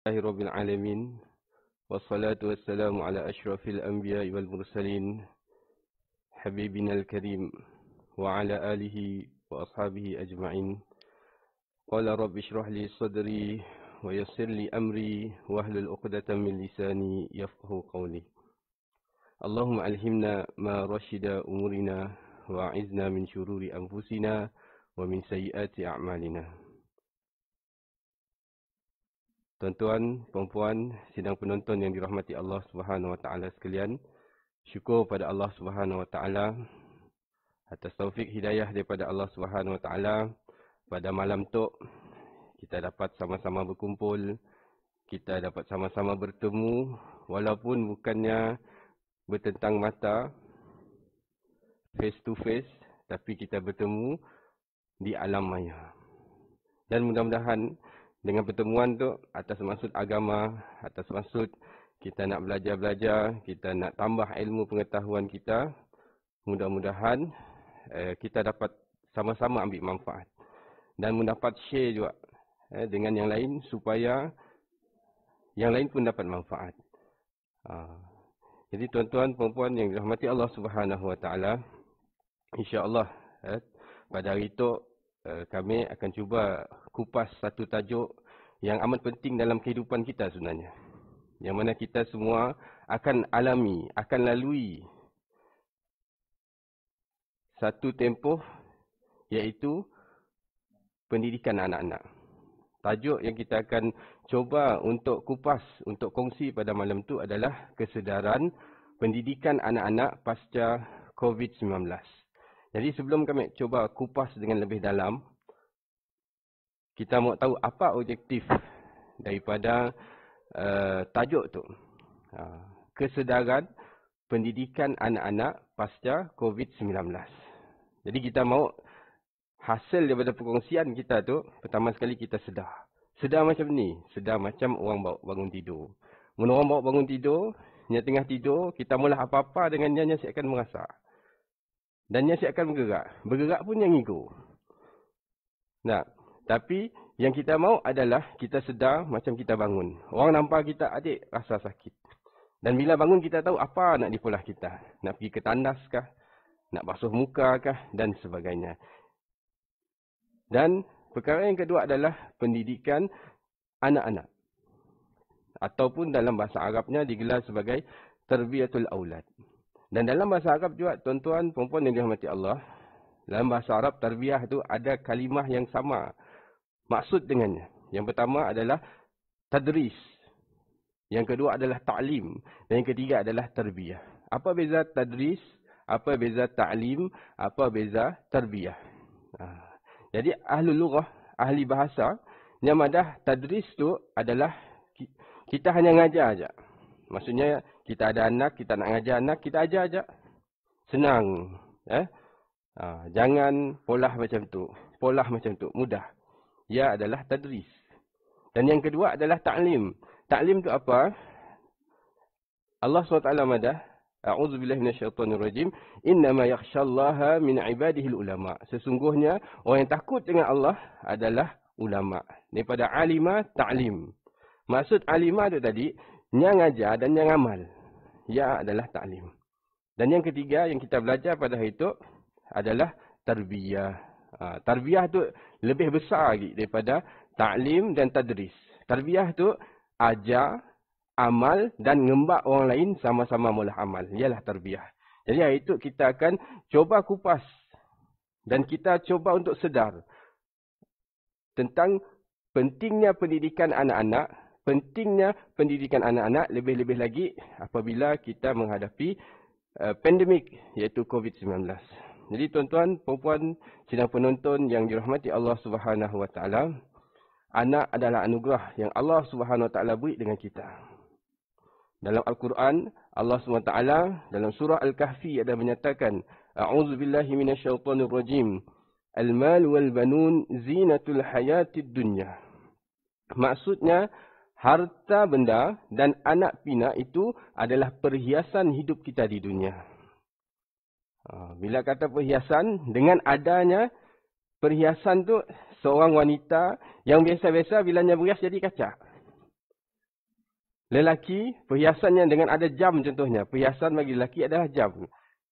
Rabbil alamin wassalatu wassalamu ala asyrafil anbiya'i wal mursalin habibina al-karim wa ala alihi wa ashabihi ajma'in. Qala rabbi shrah li sadri wa yassir li amri wahlul 'uqdatam min lisani yafqahu qawli. Allahumma alhimna ma rashida umurina wa a'izna min syururi anfusina wa min sayyiati a'malina. Tuan-tuan, puan-puan, sidang penonton yang dirahmati Allah Subhanahu Wa Taala sekalian, syukur pada Allah Subhanahu Wa Taala atas taufik hidayah daripada Allah Subhanahu Wa Taala. Pada malam tu kita dapat sama-sama berkumpul, kita dapat sama-sama bertemu, walaupun bukannya bertentang mata, face to face, tapi kita bertemu di alam maya. Dan mudah-mudahan dengan pertemuan tu, atas maksud agama, atas maksud kita nak belajar-belajar, kita nak tambah ilmu pengetahuan kita, mudah-mudahan kita dapat sama-sama ambil manfaat. Dan mendapat share juga dengan yang lain, supaya yang lain pun dapat manfaat. Jadi tuan-tuan, puan-puan yang dirahmati Allah Subhanahu Wa Taala, insya-Allah pada hari itu kami akan cuba kupas satu tajuk yang amat penting dalam kehidupan kita sebenarnya. Yang mana kita semua akan alami, akan lalui satu tempoh, iaitu pendidikan anak-anak. Tajuk yang kita akan cuba untuk kupas, untuk kongsi pada malam itu adalah kesedaran pendidikan anak-anak pasca COVID-19. Jadi sebelum kami cuba kupas dengan lebih dalam, kita mahu tahu apa objektif daripada tajuk tu. Kesedaran pendidikan anak-anak pasca COVID-19. Jadi kita mahu hasil daripada perkongsian kita tu, pertama sekali kita sedar. Sedar macam ni, sedar macam orang bawa bangun tidur. Bila orang bawa bangun tidur, nya tengah tidur, kita mula apa-apa dengan nya akan merasa. Dan dia akan bergerak. Bergerak pun yang ego. Nah, tapi yang kita mahu adalah kita sedar macam kita bangun. Orang nampak kita, adik rasa sakit. Dan bila bangun kita tahu apa nak dipolah kita. Nak pergi ke tandas kah? Nak basuh muka kah? Dan sebagainya. Dan perkara yang kedua adalah pendidikan anak-anak. Ataupun dalam bahasa Arabnya digelar sebagai tarbiyatul aulad. Dan dalam bahasa Arab juga, tuan-tuan, perempuan yang dirahmati Allah, dalam bahasa Arab, tarbiyah itu ada kalimah yang sama. Maksud dengannya. Yang pertama adalah tadris. Yang kedua adalah ta'lim. Dan yang ketiga adalah tarbiyah. Apa beza tadris? Apa beza ta'lim? Apa beza tarbiyah? Jadi, ahli lughah, ahli bahasa, yang madah tadris itu adalah kita hanya ngajar saja. Maksudnya, kita ada anak, kita nak ngajar anak, kita ajar aja. Senang. Jangan polah macam tu. Polah macam tu. Mudah. Ia adalah tadris. Dan yang kedua adalah ta'lim. Ta'lim tu apa? Allah SWT madah. A'udzubillahi minasyaitonirrajim. Innama yakhshallaha min ibadihil ulama. Sesungguhnya, orang yang takut dengan Allah adalah ulama. Daripada alima, ta'lim. Maksud alima tu tadi, yang ngajar dan yang amal. Ia adalah ta'lim. Dan yang ketiga yang kita belajar pada hari itu adalah tarbiyah. Tarbiyah tu lebih besar lagi daripada ta'lim dan tadris. Tarbiyah tu ajar, amal dan ngembak orang lain sama-sama mula amal. Ialah tarbiyah. Jadi hari itu kita akan cuba kupas. Dan kita cuba untuk sedar tentang pentingnya pendidikan anak-anak. Pentingnya pendidikan anak-anak lebih-lebih lagi apabila kita menghadapi pandemik iaitu COVID-19. Jadi tuan-tuan, puan-puan, sidang penonton yang dirahmati Allah Subhanahu Wa Taala, anak adalah anugerah yang Allah Subhanahu Wa Taala beri dengan kita. Dalam Al-Quran, Allah Subhanahu Wa Taala dalam surah Al-Kahfi ada menyatakan, A'udzubillahi minasyaitonirrajim. Al-mal wal banun zinatul hayatid dunya. Maksudnya, harta benda dan anak pinak itu adalah perhiasan hidup kita di dunia. Bila kata perhiasan, dengan adanya perhiasan tu, seorang wanita yang biasa-biasa bilanya berias jadi kacak. lelaki, perhiasannya dengan ada jam contohnya. Perhiasan bagi lelaki adalah jam.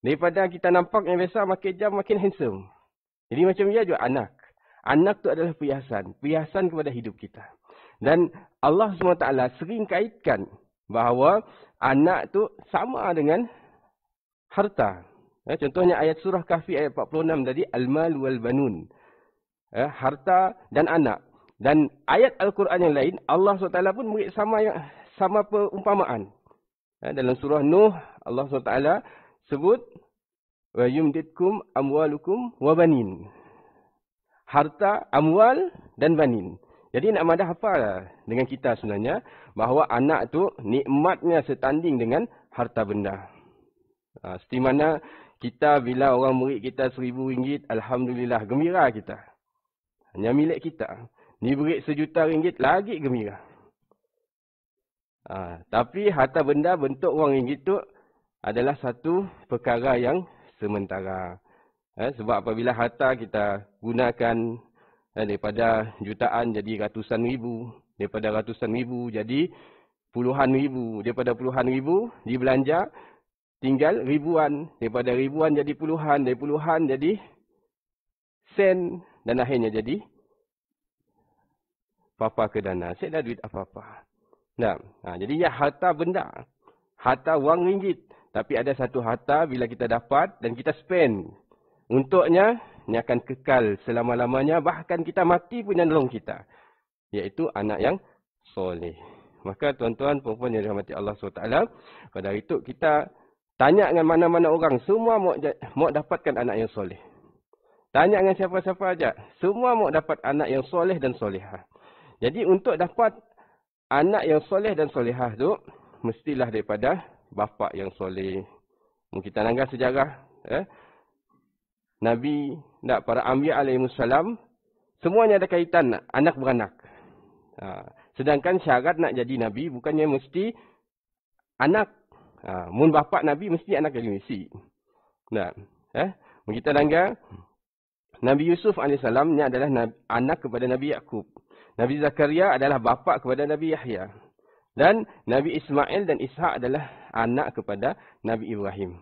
Daripada kita nampak yang biasa, makin jam makin handsome. Jadi macam dia juga anak. Anak tu adalah perhiasan. Perhiasan kepada hidup kita. Dan Allah SWT sering kaitkan bahawa anak tu sama dengan harta. Contohnya ayat surah Kahfi ayat 46 tadi, al-mal wal banun. Harta dan anak. Dan ayat Al-Quran yang lain, Allah SWT pun beri sama perumpamaan. Dalam surah Nuh, Allah SWT sebut, wa yumditkum amwalukum wa banin. Harta, amwal dan banin. Jadi nak madah apa dengan kita sebenarnya? Bahawa anak tu nikmatnya setanding dengan harta benda. Seperti mana kita bila orang murid kita RM1,000, Alhamdulillah, gembira kita. Hanya milik kita. Ni beri RM1,000,000, lagi gembira. Tapi harta benda bentuk RM1 tu adalah satu perkara yang sementara. Sebab apabila harta kita gunakan daripada jutaan jadi ratusan ribu, daripada ratusan ribu jadi puluhan ribu, daripada puluhan ribu dibelanja tinggal ribuan, daripada ribuan jadi puluhan, dari puluhan jadi sen, dan akhirnya jadi papa ke dana. Saya dah duit apa-apa. Jadi ya harta benda, harta wang ringgit. Tapi ada satu harta bila kita dapat dan kita spend untuknya, ini akan kekal selama-lamanya. Bahkan kita mati pun yang nolong kita. Iaitu anak yang soleh. Maka tuan-tuan, perempuan yang dirahmati Allah SWT, pada hari itu kita tanya dengan mana-mana orang. Semua mau dapatkan anak yang soleh. Tanya dengan siapa-siapa aja. Semua mau dapat anak yang soleh dan solehah. Jadi untuk dapat anak yang soleh dan solehah tu, mestilah daripada bapa yang soleh. Kita langgar sejarah. Nabi, para Anbiya alaihissalam, semuanya ada kaitan anak beranak. Sedangkan syarat nak jadi Nabi bukannya mesti anak. Mun bapa Nabi mesti anak jadi mesti. Kita langgar, Nabi Yusuf alaihissalam ni adalah anak kepada Nabi Yaqub. Nabi Zakaria adalah bapa kepada Nabi Yahya. Dan Nabi Ismail dan Ishak adalah anak kepada Nabi Ibrahim.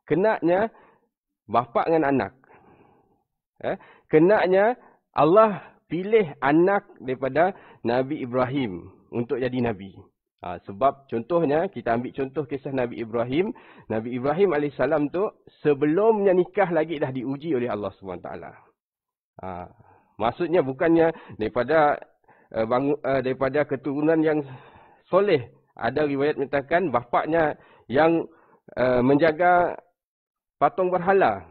Kenanya bapa dengan anak. Kenanya Allah pilih anak daripada Nabi Ibrahim untuk jadi Nabi. Sebab contohnya, kita ambil contoh kisah Nabi Ibrahim. Nabi Ibrahim AS tu sebelumnya nikah lagi dah diuji oleh Allah SWT. Maksudnya bukannya daripada keturunan yang soleh. Ada riwayat menyatakan bapaknya yang menjaga patung berhala.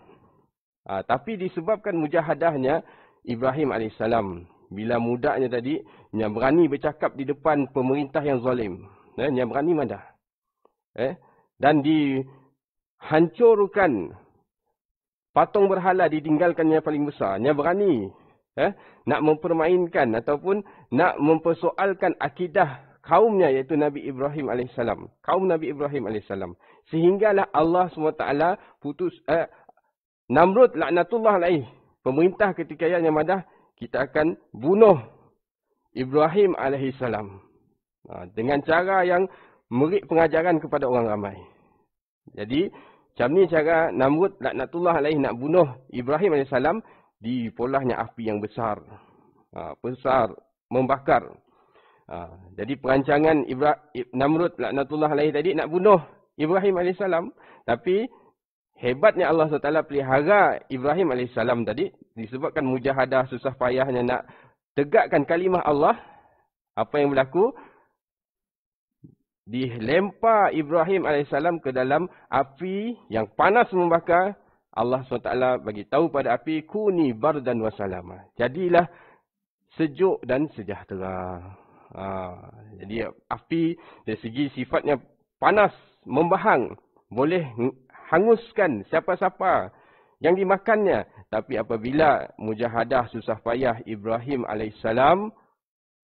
Tapi disebabkan mujahadahnya Ibrahim AS. Bila mudanya tadi, yang berani bercakap di depan pemerintah yang zalim. Yang berani madah. Dan dihancurkan patung berhala, ditinggalkan yang paling besar. Yang berani nak mempermainkan ataupun nak mempersoalkan akidah kaumnya, iaitu Nabi Ibrahim AS. Kaum Nabi Ibrahim AS. Sehinggalah Allah SWT putus Namrud laknatullah alaih. Pemerintah ketika yang madah, kita akan bunuh Ibrahim AS. Dengan cara yang memberi pengajaran kepada orang ramai. Jadi, macam ni cara Namrud laknatullah alaih nak bunuh Ibrahim AS. Dipolahnya api yang besar. Besar, membakar. Jadi perancangan Namrud laknatullah alaih tadi nak bunuh Ibrahim AS. Tapi hebatnya Allah SWT pelihara Ibrahim AS tadi. Disebabkan mujahadah, susah payahnya nak tegakkan kalimah Allah. Apa yang berlaku? Dilempar Ibrahim AS ke dalam api yang panas membakar. Allah SWT bagi tahu pada api, kuni bardan wa salama. Jadilah sejuk dan sejahtera. Jadi api dari segi sifatnya panas, membahang. Boleh hanguskan siapa-siapa yang dimakannya. Tapi apabila mujahadah susah payah Ibrahim AS,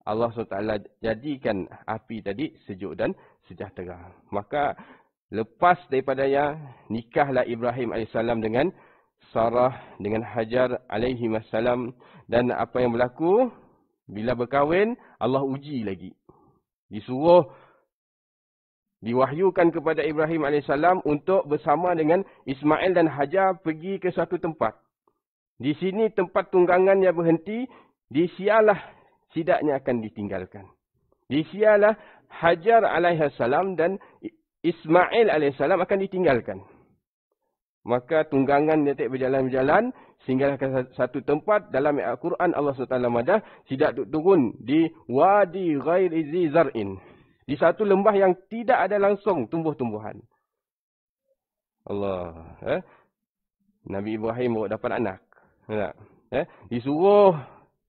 Allah SWT jadikan api tadi sejuk dan sejahtera. Maka lepas daripadanya, nikahlah Ibrahim AS dengan Sarah, dengan Hajar alaihi wassalam. Dan apa yang berlaku? Bila berkahwin, Allah uji lagi. Disuruh diwahyukan kepada Ibrahim AS untuk bersama dengan Ismail dan Hajar pergi ke suatu tempat. Di sini tempat tunggangannya berhenti, di sialah sidaknya akan ditinggalkan. Di sialah Hajar AS dan Ismail AS akan ditinggalkan. Maka tunggangan dia tak berjalan-berjalan, sehingga ke satu tempat dalam Al-Quran Allah SWT madah, sidak turun di Wadi Ghairi Zi Zar'in. Di satu lembah yang tidak ada langsung tumbuh-tumbuhan. Allah. Nabi Ibrahim baru dapat anak. Disuruh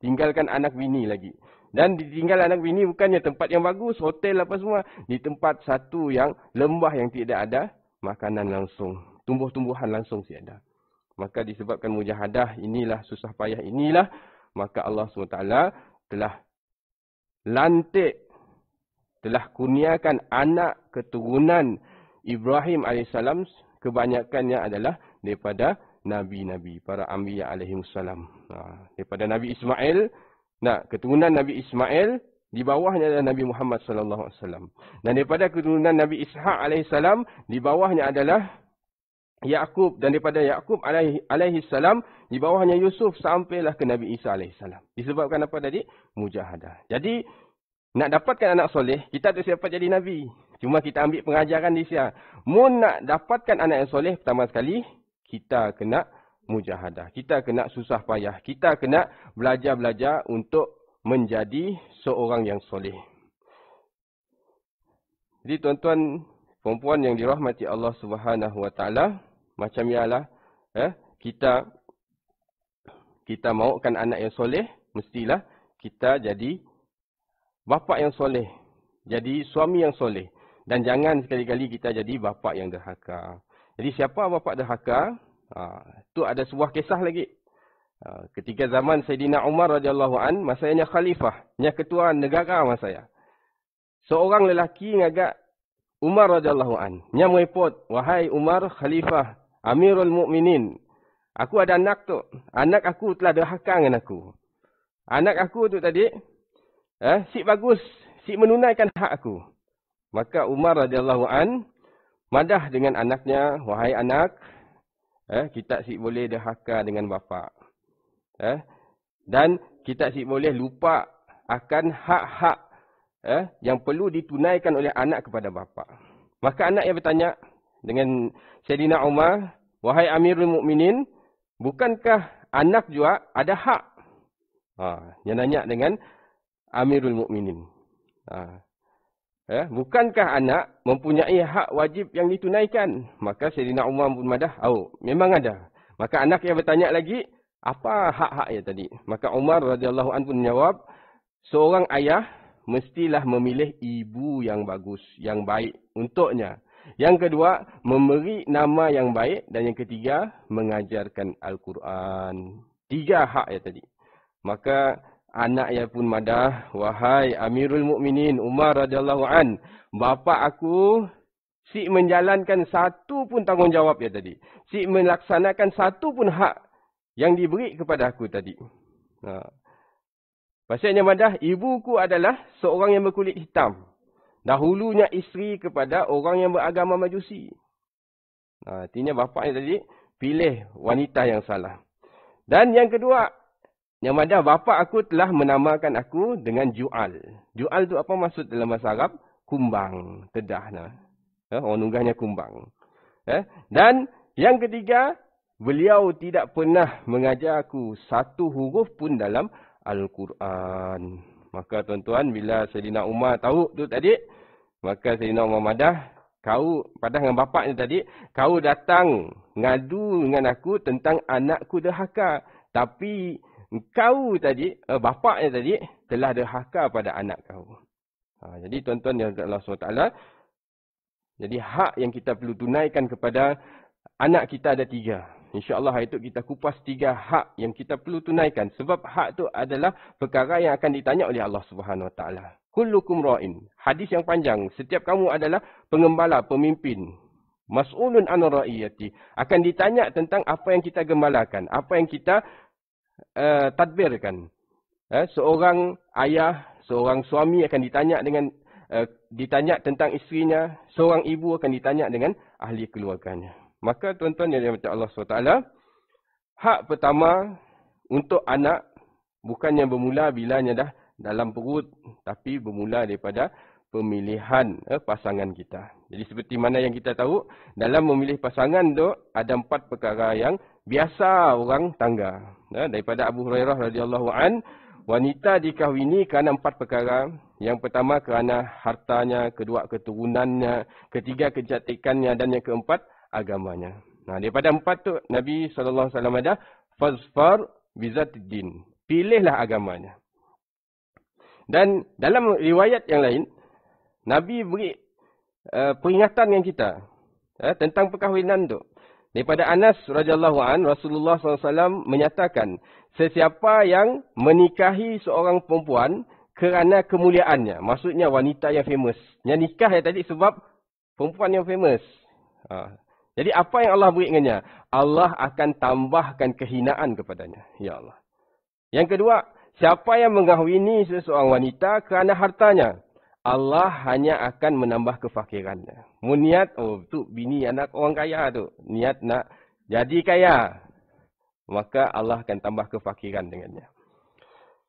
tinggalkan anak bini lagi. Dan ditinggal anak bini bukannya tempat yang bagus, hotel apa semua. Di tempat satu yang lembah yang tidak ada makanan langsung. Tumbuh-tumbuhan langsung tiada. Maka disebabkan mujahadah inilah, susah payah inilah, maka Allah SWT telah lantik, telah kurniakan anak keturunan Ibrahim AS, kebanyakannya adalah daripada Nabi-Nabi, para Anbiya alaihimussalam. Daripada Nabi Ismail, keturunan Nabi Ismail, di bawahnya adalah Nabi Muhammad SAW. Dan daripada keturunan Nabi Ishaq alaihissalam, di bawahnya adalah Yaqub, dan daripada Yaqub alaihissalam, di bawahnya Yusuf sampailah ke Nabi Isa alaihissalam. Disebabkan apa tadi? Mujahadah. Jadi, nak dapatkan anak soleh, kita tak siapa jadi Nabi. Cuma kita ambil pengajaran di sini. Mun nak dapatkan anak yang soleh, pertama sekali, kita kena mujahadah. Kita kena susah payah. Kita kena belajar-belajar untuk menjadi seorang yang soleh. Jadi tuan-tuan, perempuan yang dirahmati Allah Subhanahu Wa Taala, macam ialah kita mahukan anak yang soleh, mestilah kita jadi bapa yang soleh, jadi suami yang soleh, dan jangan sekali-kali kita jadi bapa yang derhaka. Jadi siapa bapa derhaka? Tu ada sebuah kisah lagi. Ketika zaman Sayyidina Umar radhiyallahu an, masanya khalifah, nya ketua negara masanya. Seorang lelaki ngagak Umar radhiyallahu an, nya merepot, wahai Umar khalifah, Amirul Mukminin, aku ada anak tu. Anak aku telah derhaka dengan aku. Anak aku tu tadi, si bagus, si menunaikan hak aku. Maka Umar radhiyallahu an madah dengan anaknya, wahai anak, kita si boleh derhaka dengan bapa. Dan kita si boleh lupa akan hak-hak yang perlu ditunaikan oleh anak kepada bapa. Maka anak yang bertanya dengan Sayyidina Umar, wahai Amirul Mukminin, bukankah anak juga ada hak? Dia nanya dengan Amirul Mukminin. Bukankah anak mempunyai hak wajib yang ditunaikan? Maka Sayyidina Umar pun madah, memang ada. Maka anak yang bertanya lagi, apa hak-haknya tadi? Maka Umar radhiyallahu anhu pun menjawab, seorang ayah mestilah memilih ibu yang bagus, yang baik untuknya. Yang kedua, memberi nama yang baik. Dan yang ketiga, mengajarkan Al-Quran. 3 hak ya tadi. Maka anaknya pun madah, wahai Amirul Mukminin Umar radhiyallahu an, bapa aku si menjalankan satu pun tanggungjawab ya tadi. Si melaksanakan satu pun hak yang diberi kepada aku tadi. Pasal yang madah, ibuku adalah seorang yang berkulit hitam. Dahulunya isteri kepada orang yang beragama Majusi. Artinya bapaknya tadi pilih wanita yang salah. Dan yang kedua, yang madah, bapa aku telah menamakan aku dengan Ju'al. Ju'al tu apa maksud dalam bahasa Arab? Kumbang, tedah. Orang nunggahnya kumbang. Dan yang ketiga, beliau tidak pernah mengajar aku satu huruf pun dalam Al-Quran. Maka tuan-tuan, bila Sayyidina Umar tahu tu tadi, maka Sayyidina Umar madah, kau padah dengan bapaknya tadi, kau datang ngadu dengan aku tentang anakku derhaka. Tapi kau tadi, bapaknya tadi, telah derhaka pada anak kau. Jadi tuan-tuan yang Allah SWT, jadi hak yang kita perlu tunaikan kepada anak kita ada 3. InsyaAllah hari itu kita kupas 3 hak yang kita perlu tunaikan. Sebab hak itu adalah perkara yang akan ditanya oleh Allah SWT. Kullukum ra'in. Hadis yang panjang. Setiap kamu adalah pengembala, pemimpin. Mas'ulun an ra'iyati. Akan ditanya tentang apa yang kita gembalakan. Apa yang kita tadbirkan. Seorang ayah, seorang suami akan ditanya dengan ditanya tentang isterinya. Seorang ibu akan ditanya dengan ahli keluarganya. Maka tuan-tuan yang dirahmati Allah SWT, hak pertama untuk anak bukannya bermula bilanya dah dalam perut, tapi bermula daripada pemilihan pasangan kita. Jadi seperti mana yang kita tahu, dalam memilih pasangan tu ada 4 perkara yang biasa orang tangga. Daripada Abu Hurairah radhiyallahu an, wanita dikahwini kerana 4 perkara. Yang pertama kerana hartanya, kedua keturunannya, ketiga kecantikannya, dan yang keempat agamanya. Daripada 4 tu Nabi SAW ada fazfar bizatiddin. Pilihlah agamanya. Dan dalam riwayat yang lain, Nabi beri peringatan dengan kita tentang perkahwinan tu. Daripada Anas radhiyallahu an, Rasulullah SAW menyatakan, sesiapa yang menikahi seorang perempuan kerana kemuliaannya, maksudnya wanita yang famous. Yang nikah yang tadi sebab perempuan yang famous. Jadi apa yang Allah beri dengannya? Allah akan tambahkan kehinaan kepadanya. Ya Allah. Yang kedua, siapa yang mengahwini seseorang wanita kerana hartanya, Allah hanya akan menambah kefakirannya. Niat, tu bini anak orang kaya tu. Niat nak jadi kaya. Maka Allah akan tambah kefakiran dengannya.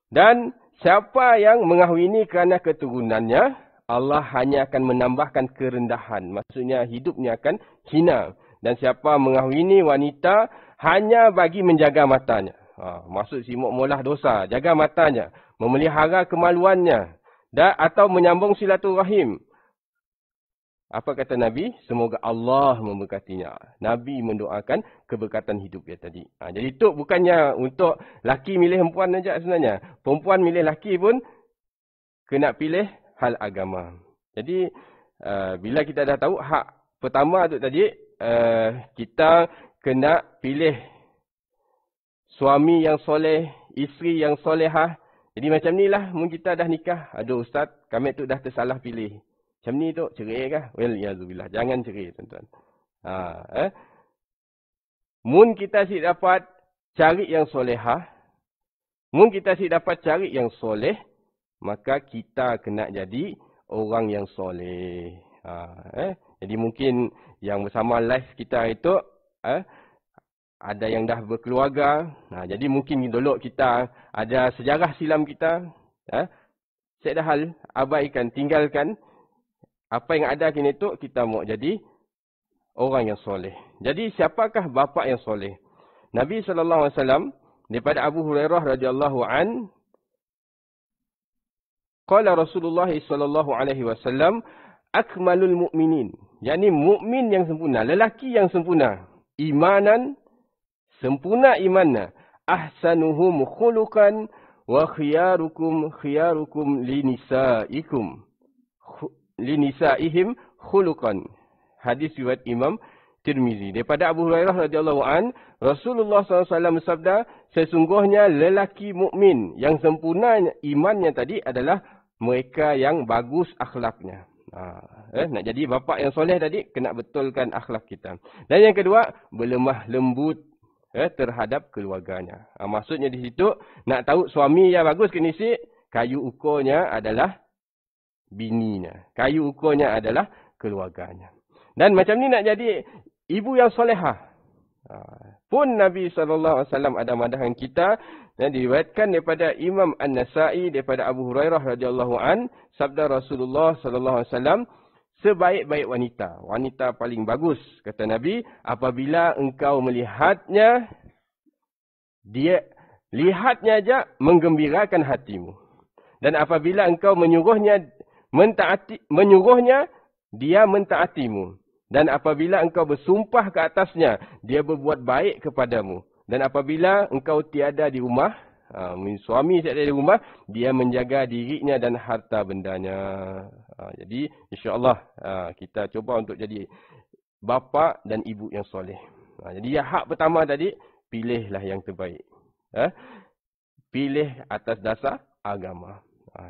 Dan siapa yang mengahwini kerana keturunannya, Allah hanya akan menambahkan kerendahan. Maksudnya hidupnya akan hina. Dan siapa mengahwini wanita hanya bagi menjaga matanya. Maksud simuk molah dosa. Jaga matanya. Memelihara kemaluannya. Atau menyambung silaturahim. Apa kata Nabi? Semoga Allah memberkatinya. Nabi mendoakan keberkatan hidup dia tadi. Jadi itu bukannya untuk laki milih perempuan saja sebenarnya. Perempuan milih laki pun kena pilih hal agama. Jadi bila kita dah tahu hak pertama tu tadi, kita kena pilih suami yang soleh, isteri yang solehah. Jadi macam ni lah, mungkin kita dah nikah. Aduh Ustaz, kami tu dah tersalah pilih. Macam ni tu, cerai kah? Well, yazubillah. Jangan cerai, tuan-tuan. Mun kita si dapat cari yang solehah, mun kita si dapat cari yang soleh, maka kita kena jadi orang yang soleh. Jadi mungkin yang bersama live kita itu, ada yang dah berkeluarga. Jadi mungkin dulu kita ada sejarah silam kita. Saya dah hal abaikan, tinggalkan. Apa yang ada kini tu, kita mau jadi orang yang soleh. Jadi siapakah bapa yang soleh? Nabi SAW daripada Abu Hurairah radhiyallahu an, qala Rasulullah SAW, akmalul mu'minin. Yani mukmin yang sempurna, lelaki yang sempurna. Imanan, sempurna imannya. Ahsanuhum khuluqan wa khiyarukum linisaihim khuluqan. Hadis riwayat Imam Tirmizi. Daripada Abu Hurairah radhiyallahu an, Rasulullah SAW bersabda, sesungguhnya lelaki mukmin yang sempurna imannya tadi adalah mereka yang bagus akhlaknya. Nak jadi bapa yang soleh tadi, kena betulkan akhlak kita. Dan yang kedua, berlemah lembut terhadap keluarganya. Maksudnya di situ, nak tahu suami yang bagus ke nisi, kayu ukurnya adalah bininya. Kayu ukurnya adalah keluarganya. Dan macam ni nak jadi ibu yang solehah. Pun Nabi SAW ada madahan kita, dan diriwayatkan daripada Imam An-Nasai daripada Abu Hurairah radhiyallahu an, sabda Rasulullah SAW, sebaik-baik wanita, wanita paling bagus, kata Nabi, apabila engkau melihatnya, dia lihatnya aja menggembirakan hatimu. Dan apabila engkau menyuruhnya, dia mentaatimu. Dan apabila engkau bersumpah ke atasnya, dia berbuat baik kepadamu. Dan apabila engkau tiada di rumah, suami tiada di rumah, dia menjaga dirinya dan harta bendanya. Jadi insya-Allah kita cuba untuk jadi bapa dan ibu yang soleh. Jadi hak pertama tadi, pilihlah yang terbaik. Pilih atas dasar agama.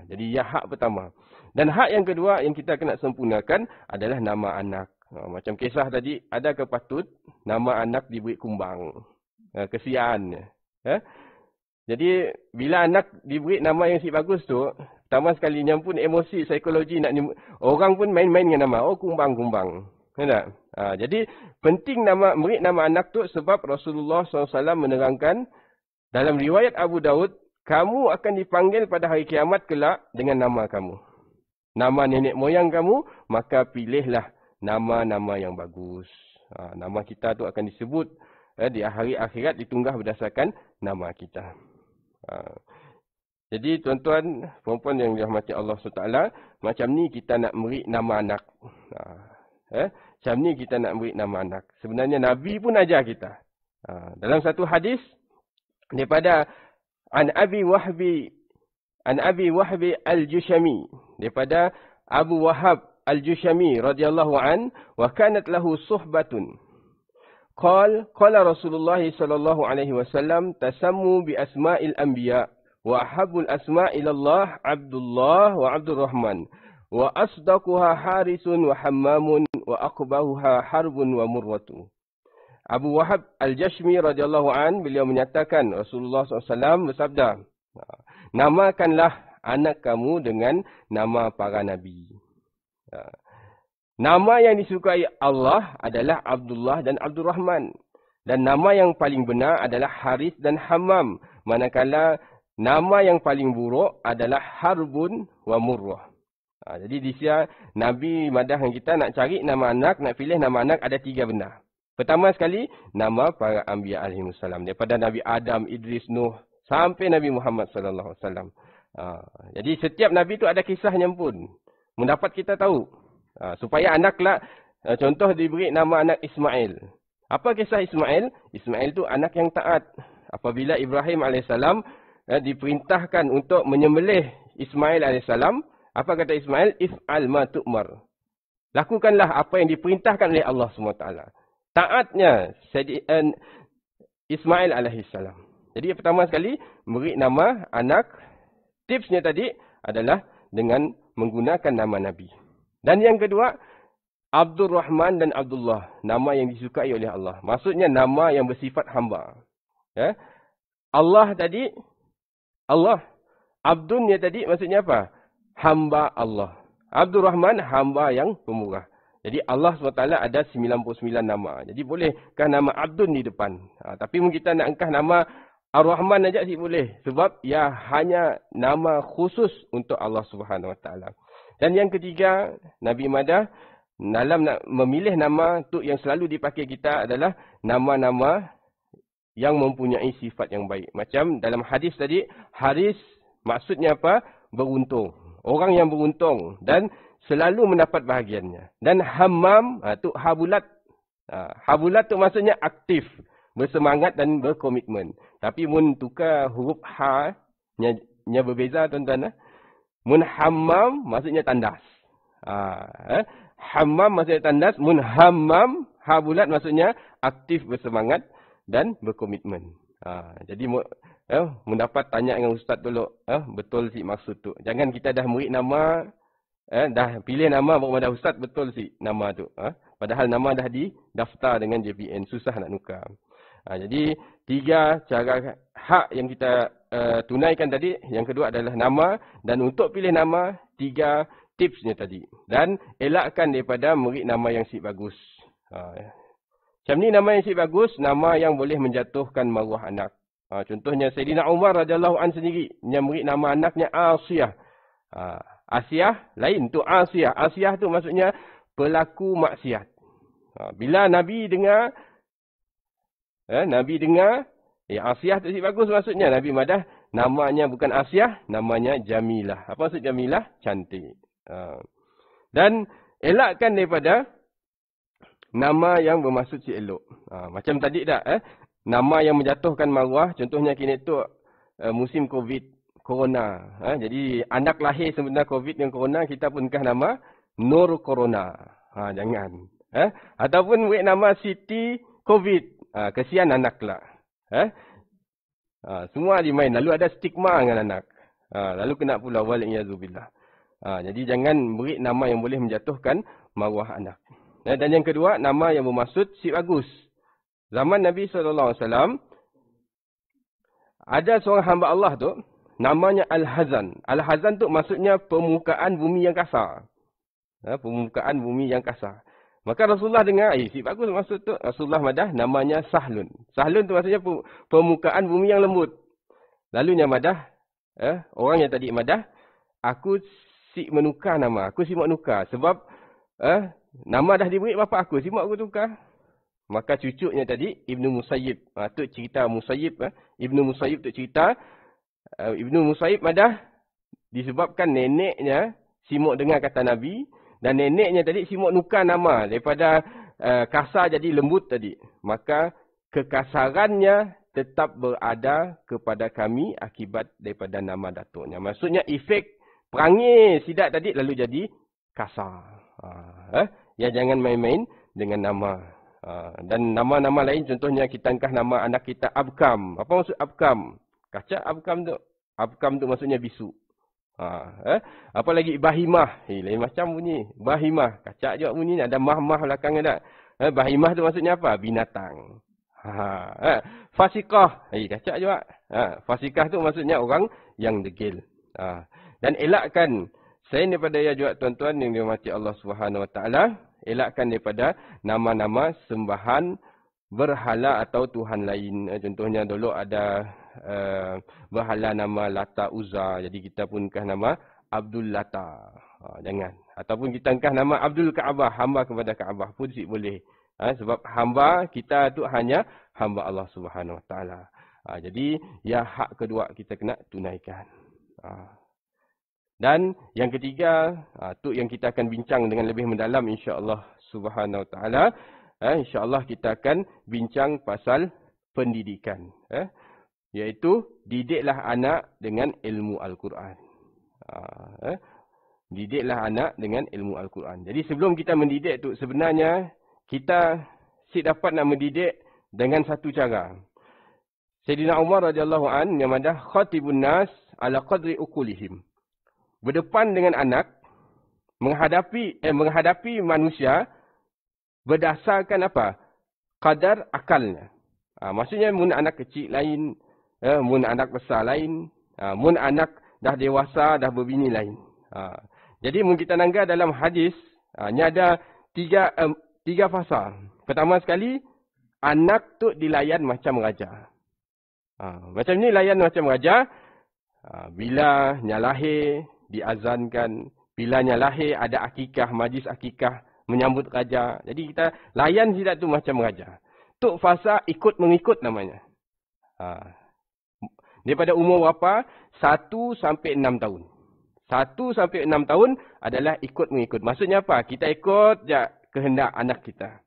Jadi hak pertama. Dan hak yang kedua yang kita kena sempurnakan adalah nama anak. Macam kisah tadi, adakah patut nama anak diberi kumbang? Kesian. Jadi bila anak diberi nama yang si bagus tu, Pertama sekalinya pun emosi, psikologi nak orang pun main-main dengan nama. Oh, kumbang-kumbang. Tak? Jadi penting beri nama anak tu sebab Rasulullah SAW menerangkan dalam riwayat Abu Daud, kamu akan dipanggil pada hari kiamat kelak dengan nama kamu. Nama nenek moyang kamu, maka pilihlah nama-nama yang bagus. Nama kita tu akan disebut di hari akhirat ditunggah berdasarkan nama kita. Jadi tuan-tuan, perempuan yang dirahmati Allah SWT, macam ni kita nak beri nama anak. Macam ni kita nak beri nama anak. Sebenarnya Nabi pun ajar kita. Dalam satu hadis, daripada An Abi Wahbi Al-Jushami, daripada Abu Wahab Al-Jushami radhiyallahu an, wa kanat lahu suhbatun. Qala Rasulullah sallallahu alaihi wasallam tasammu bi asma'il anbiya wa ahabbul asma' ila Allah Abdullah wa Abdurrahman wa asdaquha Harisun wa Hammamun wa aqbahuha Harbun wa Murratu. Abu Wahab Al-Jushami radhiyallahu an, beliau menyatakan Rasulullah SAW bersabda, namakanlah anak kamu dengan nama para nabi. Nama yang disukai Allah adalah Abdullah dan Abdurrahman. Dan nama yang paling benar adalah Haris dan Hammam. Manakala nama yang paling buruk adalah Harbun wa Murrah. Jadi di sini Nabi madah yang kita nak cari nama anak, nak pilih nama anak ada 3 benda. Pertama sekali, nama para Anbiya alaihimussalam. Daripada Nabi Adam, Idris, Nuh, sampai Nabi Muhammad sallallahu alaihi wasallam. Jadi setiap Nabi itu ada kisahnya pun. Mendapat kita tahu. Supaya anaklah, contoh diberi nama anak Ismail. Apa kisah Ismail? Ismail itu anak yang taat. Apabila Ibrahim AS diperintahkan untuk menyembelih Ismail AS, apa kata Ismail? If'al ma tu'mar. Lakukanlah apa yang diperintahkan oleh Allah SWT. Taatnya Ismail AS. Jadi pertama sekali, beri nama anak. Tipsnya tadi adalah dengan menggunakan nama Nabi. Dan yang kedua, Abdurrahman dan Abdullah. Nama yang disukai oleh Allah. Maksudnya nama yang bersifat hamba. Allah tadi, Allah. Abdunnya tadi maksudnya apa? Hamba Allah. Abdurrahman, hamba yang pemurah. Jadi Allah SWT ada 99 nama. Jadi bolehkah nama Abdun di depan? Tapi mungkin kita nak angkat nama Ar-Rahman saja sih boleh. Sebab ia hanya nama khusus untuk Allah SWT. Dan yang ketiga, Nabi Madah, dalam nak memilih nama tu yang selalu dipakai kita adalah nama-nama yang mempunyai sifat yang baik. Macam dalam hadis tadi, Haris maksudnya apa? Beruntung. Orang yang beruntung dan selalu mendapat bahagiannya. Dan Hammam, tu habulat. Habulat tu maksudnya aktif, bersemangat dan berkomitmen. Tapi mun tukar huruf ha, nya berbeza tuan-tuan. Mun Hammam maksudnya tandas. Hammam maksudnya tandas. Mun Hammam, habulat maksudnya aktif, bersemangat dan berkomitmen. Jadi mendapat tanya dengan ustaz dulu. Betul si maksud tu. Jangan kita dah murid nama, dah pilih nama baru dah ustaz betul si nama tu. Padahal nama dah didaftar dengan JPN. Susah nak nukar. Jadi 3 cara hak yang kita tunaikan tadi. Yang kedua adalah nama. Dan untuk pilih nama, 3 tipsnya tadi. Dan elakkan daripada murid nama yang si bagus. Macam ni nama yang si bagus, nama yang boleh menjatuhkan maruah anak. Contohnya Sayyidina Umar radhiyallahu an sendiri. Yang murid nama anaknya Asiyah. Asiyah lain tu Asiyah. Asiyah tu maksudnya pelaku maksiat. Bila Nabi dengar, Asiyah tu si bagus maksudnya. Nabi madah namanya bukan Asiyah, namanya Jamilah. Apa maksud Jamilah? Cantik. Dan elakkan daripada nama yang bermaksud si elok. Macam tadi dah. Nama yang menjatuhkan maruah. Contohnya kini tu musim COVID. Corona. Jadi anak lahir sebenarnya COVID yang Corona, kita punkah nama Nur Corona. Jangan. Ataupun buat nama Siti COVID. Kesian anak lah. Semua dimain. Lalu ada stigma dengan anak. Lalu kena pula wal'iyazubillah. Jadi jangan beri nama yang boleh menjatuhkan maruah anak. Dan yang kedua, nama yang bermaksud si bagus. Zaman Nabi SAW, ada seorang hamba Allah tu, namanya Al-Hazan. Al-Hazan tu maksudnya permukaan bumi yang kasar. Permukaan bumi yang kasar. Maka Rasulullah dengar, si bagus maksud tu. Rasulullah madah namanya Sahlun. Sahlun tu maksudnya permukaan bumi yang lembut. Lalu yang madah, orang yang tadi madah, aku si menukar nama. Aku si menukar. Sebab nama dah diberi bapa aku. Si mak aku tukar. Maka cucunya tadi, Ibnu Musayyib. Tu cerita Musayyib. Ibnu Musayyib tu cerita. Ibnu Musayyib madah disebabkan neneknya simuk dengar kata Nabi. Dan neneknya tadi simuk nukar nama. Daripada kasar jadi lembut tadi. Maka kekasarannya tetap berada kepada kami akibat daripada nama datuknya. Maksudnya efek perangai sidat tadi lalu jadi kasar. Ya jangan main-main dengan nama. Dan nama-nama lain contohnya kita angkah nama anak kita Abkam. Apa maksud Abkam? Kacak Abkam tu. Abkam tu maksudnya bisu. Apa lagi Bahimah. Lain macam bunyi. Bahimah. Kacak juga bunyi. Ada mah-mah belakangnya tak. Bahimah tu maksudnya apa? Binatang. Fasikah. Kacak juga. Fasikah tu maksudnya orang yang degil. Dan elakkan. Selain daripada ya juga tuan-tuan yang dirahmati Allah SWT. Elakkan daripada nama-nama sembahan berhala atau Tuhan lain. Contohnya dulu ada berhala nama Lata Uzza. Jadi kita pun angkah nama Abdul Lata. Jangan. Ataupun kita angkah nama Abdul Kaabah. Hamba kepada Kaabah pun boleh. Sebab hamba kita tu hanya hamba Allah SWT. Jadi ya hak kedua kita kena tunaikan. Dan yang ketiga, tu yang kita akan bincang dengan lebih mendalam insya-Allah Subhanahu Wa Taala. Insya-Allah kita akan bincang pasal pendidikan. Iaitu didiklah anak dengan ilmu Al-Quran. Didiklah anak dengan ilmu Al-Quran. Jadi sebelum kita mendidik tu sebenarnya kita dapat nak mendidik dengan satu cara. Sayyidina Umar radhiyallahu an yang madah khatibun nas ala qadri uqulihim. Berdepan dengan anak, menghadapi manusia berdasarkan apa? Kadar akalnya. Maksudnya mun anak kecil lain, mun anak besar lain, mun anak dah dewasa, dah berbini lain. Jadi mun kita nangga dalam hadis, ni ada tiga fasa. Pertama sekali, anak tu dilayan macam raja. Macam ni layan macam raja, bila nyalahir, diazankan. Bilanya lahir, ada akikah, majlis akikah, menyambut raja. Jadi kita layan sidat tu macam raja. Tu fasa ikut-mengikut namanya. Daripada umur berapa? 1 sampai 6 tahun. 1 sampai 6 tahun adalah ikut-mengikut. Maksudnya apa? Kita ikut je kehendak anak kita.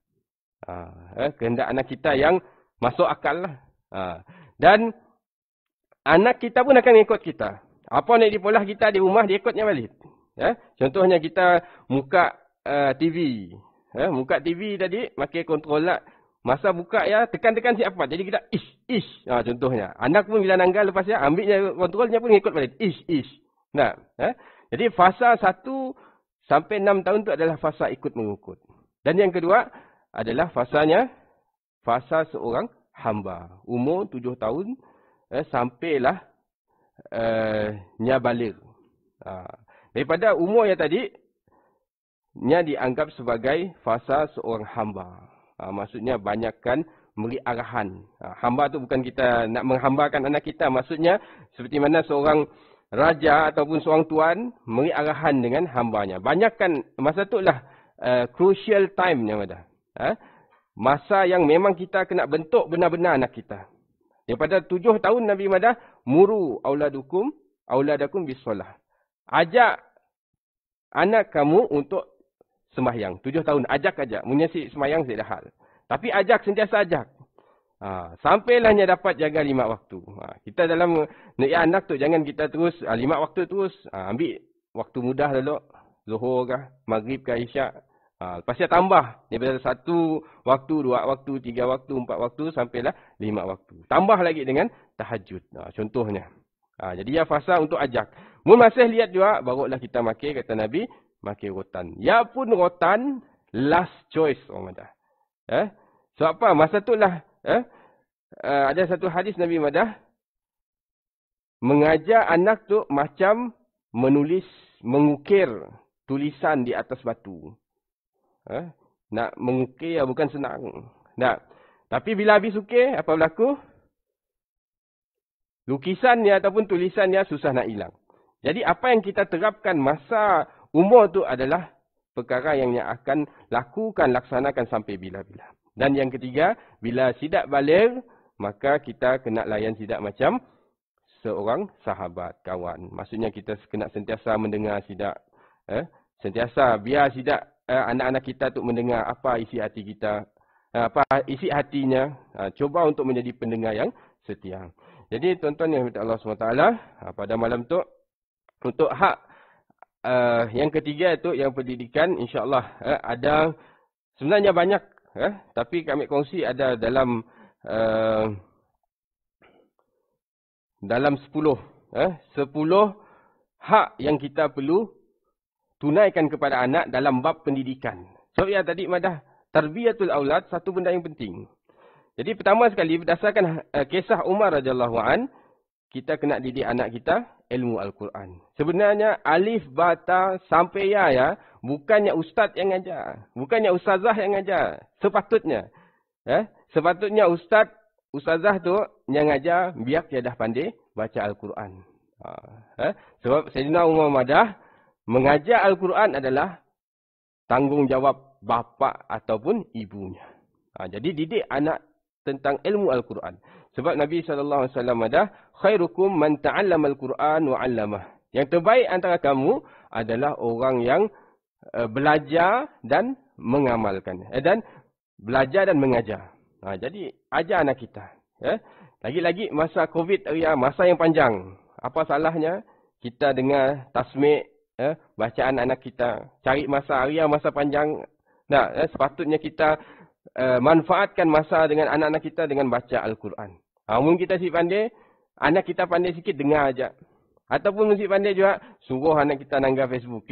Kehendak anak kita yang masuk akal lah. Dan anak kita pun akan ikut kita. Apa nak dipolah kita di rumah, dia ikutnya balik. Contohnya kita buka TV. Buka TV tadi, makin kontrol lah. Masa buka ya, tekan-tekan siapa. Jadi kita ish. Contohnya. Anak pun bila nanggal lepas ya, ambilnya kontrolnya pun ikut balik. Ish. Nah, jadi fasa 1 sampai 6 tahun tu adalah fasa ikut mengikut. Dan yang kedua adalah fasa seorang hamba. Umur 7 tahun sampailah baligh. Daripada umur yang tadi, nya dianggap sebagai fasa seorang hamba. Maksudnya banyakkan beri arahan. Hamba tu bukan kita nak menghambakan anak kita. Maksudnya seperti mana seorang raja ataupun seorang tuan beri arahan dengan hambanya. Banyakkan masa tu lah crucial time yang ada. Masa yang memang kita kena bentuk benar-benar anak kita. Daripada 7 tahun Nabi madah, muru auladakum bisolah. Ajak anak kamu untuk sembahyang. 7 tahun, ajak. Menyesik sembahyang tidak hal. Tapi sentiasa ajak. Sampailah dapat jaga 5 waktu. Kita dalam nak anak tu, jangan kita terus 5 waktu terus. Ambil waktu mudah dulu. Zuhur kah, maghrib kah, isyak. Lepas dia tambah. Daripada 1 waktu, 2 waktu, 3 waktu, 4 waktu, sampailah 5 waktu. Tambah lagi dengan tahajud. Contohnya. Jadi ya fasa untuk ajak. Mun masih lihat juga, barulah kita makan, kata Nabi, makan rotan. Ya pun rotan, last choice orang madah. So apa? Masa tu lah, ada satu hadis Nabi madah, mengajar anak tu macam mengukir tulisan di atas batu. Nak mengukir bukan senang. Tapi bila habis ukir, apa berlaku? Lukisannya ataupun tulisannya susah nak hilang. Jadi apa yang kita terapkan masa umur tu adalah perkara yang akan laksanakan sampai bila-bila. Dan yang ketiga, bila sidak baligh, maka kita kena layan sidak macam seorang sahabat, kawan. Maksudnya kita kena sentiasa mendengar sidak. Sentiasa biar sidak anak-anak kita tu mendengar apa isi hati kita, apa isi hatinya. Cuba untuk menjadi pendengar yang setia. Jadi tuan-tuan yang Allah SWT, pada malam tu, untuk hak yang ketiga itu yang pendidikan, insya-Allah ada sebenarnya banyak, tapi kami kongsi ada dalam 10 hak yang kita perlu tunaikan kepada anak dalam bab pendidikan. So ya tadi madah tarbiyatul aulad, satu benda yang penting. Jadi pertama sekali berdasarkan kisah Umar radhiyallahu an, kita kena didik anak kita ilmu Al-Quran. Sebenarnya alif, bata, sampai ya, bukannya ustaz yang ngajar. Bukannya ustazah yang ngajar. Sepatutnya. Sepatutnya ustazah tu yang ngajar biar dia dah pandai baca Al-Quran. Sebab Sayyidina Umar madah, mengajar Al-Quran adalah tanggungjawab bapa ataupun ibunya. Jadi didik anak tentang ilmu Al-Quran. Sebab Nabi SAW ada, khairukum man ta'allama Al-Quran wa 'allamah. Yang terbaik antara kamu adalah orang yang belajar dan mengamalkan. Dan belajar dan mengajar. Jadi ajar anak kita. Lagi-lagi masa COVID masa yang panjang. Apa salahnya kita dengar tasmik, bacaan anak kita. Cari masa masa panjang. Sepatutnya kita manfaatkan masa dengan anak-anak kita dengan baca Al-Quran. Mungkin kita si pandai, anak kita pandai sikit dengar aja. Ataupun mesti pandai juga suruh anak kita nanggah Facebook.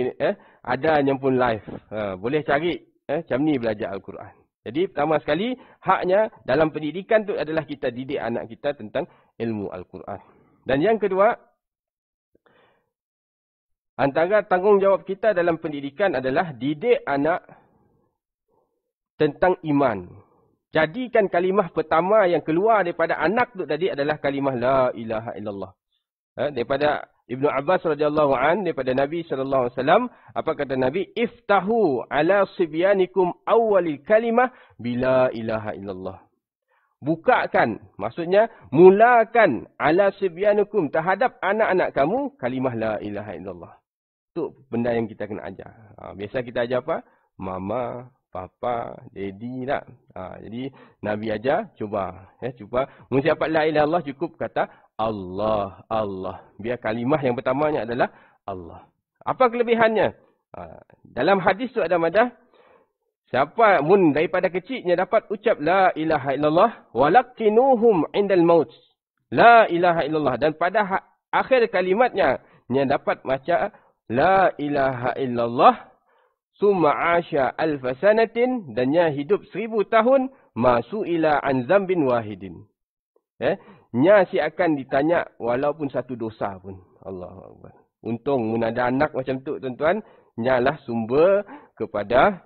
Ada yang pun live. Boleh cari macam ni belajar Al-Quran. Jadi pertama sekali haknya dalam pendidikan tu adalah kita didik anak kita tentang ilmu Al-Quran. Dan yang kedua, antara tanggungjawab kita dalam pendidikan adalah didik anak tentang iman. Jadikan kalimah pertama yang keluar daripada anak tu tadi adalah kalimah la ilaha illallah. Daripada Ibnu Abbas radhiyallahu an, daripada Nabi sallallahu alaihi wasallam, apa kata Nabi? Iftahu ala sibyanikum awwalil kalimah bila ilaha illallah. Bukakan, maksudnya mulakan ala sibyanikum terhadap anak-anak kamu kalimah la ilaha illallah. Itu benda yang kita kena ajar. Biasa kita ajar apa? Mama, papa, daddy tak? Jadi Nabi ajar, cuba. Cuba. Mesti dapat la ilaha illallah cukup kata Allah, Allah. Biar kalimah yang pertamanya adalah Allah. Apa kelebihannya? Dalam hadis tu ada madah. Siapa mun daripada kecilnya dapat ucap la ilaha illallah. Walaqinuhum indal maut. La ilaha illallah. Dan pada akhir kalimatnya, dia dapat baca la ilaha illallah. Summa asya alfa sanatin. Dan dia hidup 1000 tahun. Masu'ila an zambin wahidin. Nya si akan ditanya walaupun satu dosa pun. Allahu Akbar. Untung mun ada anak macam tu tuan-tuan, nyalah sumber kepada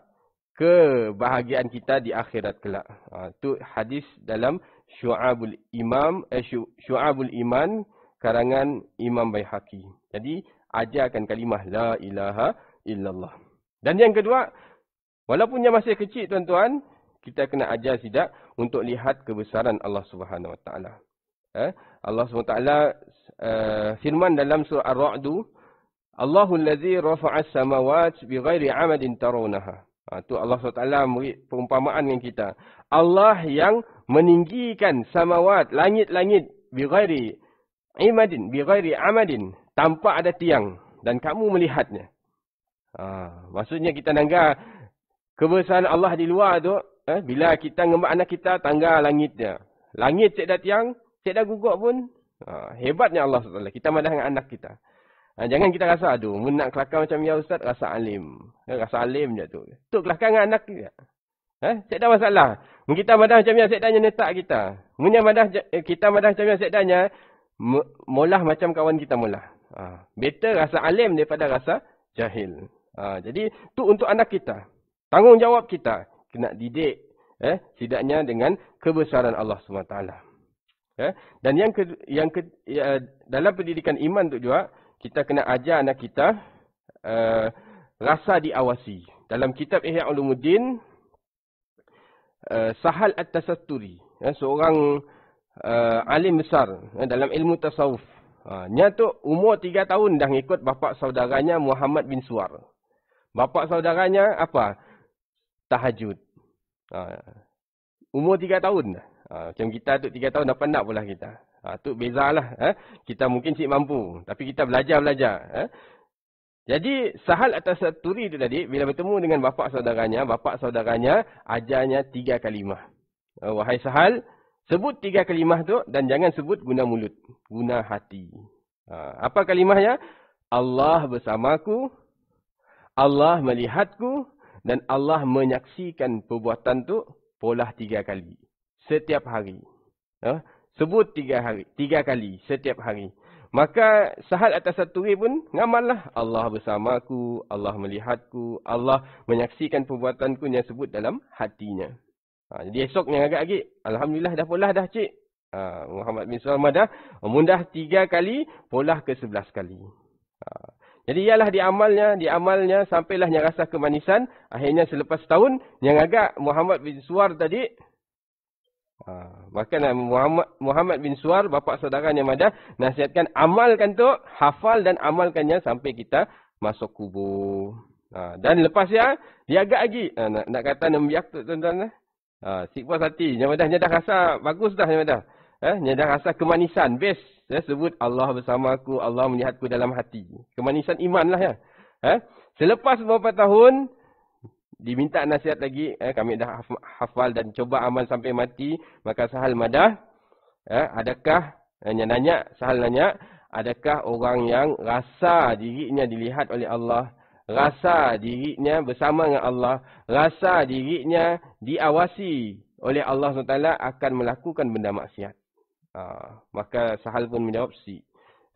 kebahagiaan kita di akhirat kelak. Tu hadis dalam Syu'abul Iman karangan Imam Baihaqi. Jadi ajarkan kalimah la ilaha illallah. Dan yang kedua, walaupun dia masih kecil tuan-tuan, kita kena ajar sidak untuk lihat kebesaran Allah Subhanahu Wa Taala. Allah SWT firman dalam surah Ar-Ra'd, Allahul ladzi rafa'as samawati bighairi 'amadin tarawnaha. Tu Allah SWT beri perumpamaan dengan kita. Allah yang meninggikan samawat, langit-langit bighairi 'amadin, tanpa ada tiang dan kamu melihatnya. Maksudnya kita nanggah kebesaran Allah di luar tu, bila kita ngembak anak kita tangga langitnya. Langit cek dah tiang, cik dah gugur pun, hebatnya Allah SWT. Kita madah dengan anak kita. Jangan kita rasa, aduh, mun nak kelakar macam ya Ustaz, rasa alim. Rasa alim je tu. Tu kelakar dengan anak kita. Cik dah masalah. Mun kita madah macam ya, cik dahnya netak kita. Mun madah, kita madah macam ya, cik dahnya Molah macam kawan kita molah. Better rasa alim daripada rasa jahil. Jadi tu untuk anak kita. Tanggungjawab kita. Kena didik. Setidaknya dengan kebesaran Allah SWT. Dan dalam pendidikan iman tu juga, kita kena ajar anak kita rasa diawasi. Dalam kitab Ihya Ulumuddin, Sahal At-Tasatturi, seorang alim besar dalam ilmu tasawuf. Nya tu umur 3 tahun dah ngikut bapa saudaranya Muhammad bin Suwar. Bapa saudaranya apa? Tahajud. Umur 3 tahun dah. Macam kita tu 3 tahun dah pandai pula kita. Tu bezalah. Kita mungkin cik mampu. Tapi kita belajar. Jadi Sahal At-Tasatturi tu tadi, bila bertemu dengan bapa saudaranya ajarnya 3 kalimah. Wahai Sahal, sebut 3 kalimah tu dan jangan sebut guna mulut. Guna hati. Apa kalimahnya? Allah bersamaku, Allah melihatku, dan Allah menyaksikan perbuatan tu polah 3 kali. Setiap hari. Sebut 3 kali setiap hari. Maka Sahal At-Tasatturi pun ngamallah. Allah bersamaku, Allah melihatku, Allah menyaksikan perbuatanku, yang sebut dalam hatinya. Jadi esoknya agak lagi. Alhamdulillah dah polah dah cik. Muhammad bin Sulaiman dah mundah 3 kali, polah ke 11 kali. Jadi ialah diamalnya sampailah yang rasa kemanisan. Akhirnya selepas tahun yang agak Muhammad bin Suwar tadi. Maka Muhammad bin Suwar, bapa saudaranya Madah, nasihatkan amalkan tu, hafal dan amalkannya sampai kita masuk kubur. Dan lepas dia agak lagi. Nak kata nembiak tu tuan-tuan. Sik puas hati. Yang Madah dah rasa bagus dah yang Madah. Yang dah rasa kemanisan. Best. Sebut Allah bersamaku, Allah melihatku dalam hati. Kemanisan iman lah ya. Selepas beberapa tahun, diminta nasihat lagi, kami dah hafal dan coba amal sampai mati. Maka Sahal Madah, adakah, Sahal nanya, adakah orang yang rasa dirinya dilihat oleh Allah, rasa dirinya bersama dengan Allah, rasa dirinya diawasi oleh Allah SWT akan melakukan benda maksiat? Maka Sahal pun menjawab si.